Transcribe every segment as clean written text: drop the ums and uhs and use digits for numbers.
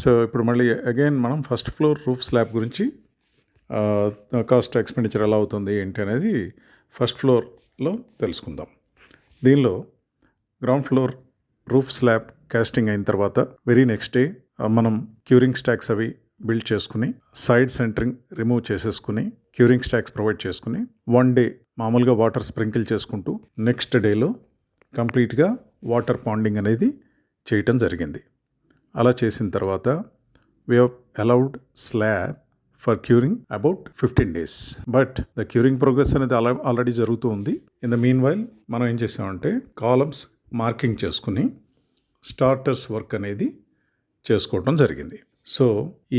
So ఇప్పుడు మళ్ళీ again మనం ఫస్ట్ ఫ్లోర్ రూఫ్ స్లాబ్ గురించి కాస్ట్ ఎక్స్పెండిచర్ ఎలా అవుతుంది ఏంటి అనేది ఫస్ట్ ఫ్లోర్లో తెలుసుకుందాం. దీనిలో ground floor roof slab casting అయిన తర్వాత వెరీ నెక్స్ట్ డే మనం క్యూరింగ్ స్టాక్స్ అవి బిల్డ్ చేసుకుని సైడ్ సెంటరింగ్ రిమూవ్ చేసేసుకుని క్యూరింగ్ స్టాక్స్ ప్రొవైడ్ చేసుకుని 1 డే మామూలుగా వాటర్ స్ప్రింకిల్ చేసుకుంటూ నెక్స్ట్ డేలో కంప్లీట్గా వాటర్ పాండింగ్ అనేది చేయటం జరిగింది. అలా చేసిన తర్వాత we have allowed slab for curing about 15 days. But the curing progress అనేది ఆల్రెడీ జరుగుతూ ఉంది. ఇన్ ద మీన్ వైల్ మనం ఏం చేసామంటే కాలమ్స్ మార్కింగ్ చేసుకుని స్టార్టర్స్ వర్క్ అనేది చేసుకోవటం జరిగింది. సో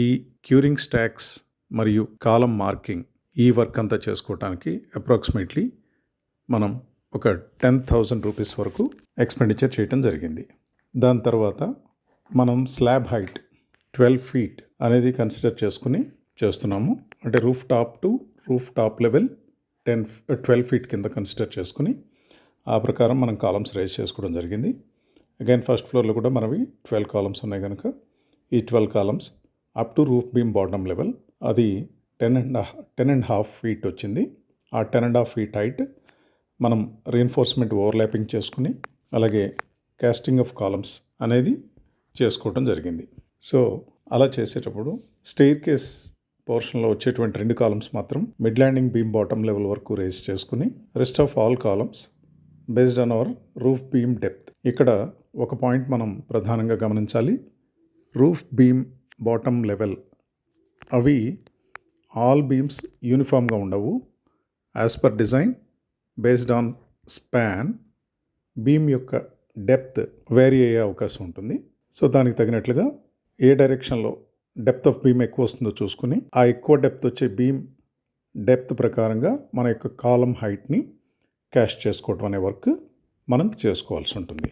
ఈ క్యూరింగ్ స్టాక్స్ మరియు కాలం మార్కింగ్ ఈ వర్క్ అంతా చేసుకోవటానికి అప్రాక్సిమేట్లీ మనం ఒక 10,000 రూపీస్ వరకు ఎక్స్పెండిచర్ చేయటం జరిగింది. దాని తర్వాత మనం స్లాబ్ హైట్ 12 feet అనేది కన్సిడర్ చేసుకుని చేస్తున్నాము. అంటే roof top to roof top level 12 feet కింద కన్సిడర్ చేసుకుని ఆ ప్రకారం మనం కాలమ్స్ రైజ్ చేసుకోవడం జరిగింది. అగైన్ ఫస్ట్ ఫ్లోర్లో కూడా మనవి 12 columns ఉన్నాయి కనుక ఈ 12 columns up to roof beam bottom level అది 10.5 feet వచ్చింది. ఆ 10.5 feet హైట్ మనం రీఎన్ఫోర్స్మెంట్ ఓవర్లాపింగ్ చేసుకుని అలాగే కాస్టింగ్ ఆఫ్ కాలమ్స్ అనేది చేసుకోవటం జరిగింది. సో అలా చేసేటప్పుడు స్టెయిర్ కేస్ పోర్షన్లో వచ్చేటువంటి 2 columns మాత్రం mid landing beam bottom level వరకు రేస్ చేసుకుని rest of all columns based on hour roof beam depth. ఇక్కడ ఒక పాయింట్ మనం ప్రధానంగా గమనించాలి. రూఫ్ బీమ్ బాటమ్ లెవెల్ అవి ఆల్ బీమ్స్ యూనిఫామ్గా ఉండవు. As per design based on span beam యొక్క డెప్త్ వేరీ అయ్యే అవకాశం ఉంటుంది. సో దానికి తగినట్లుగా ఏ డైరెక్షన్లో డెప్త్ ఆఫ్ బీమ్ ఎక్కువ వస్తుందో చూసుకుని ఆ ఎక్కువ డెప్త్ వచ్చే బీమ్ డెప్త్ ప్రకారంగా మన యొక్క కాలం హైట్ని క్యాష్ చేసుకోవటం అనే వర్క్ మనం చేసుకోవాల్సి ఉంటుంది.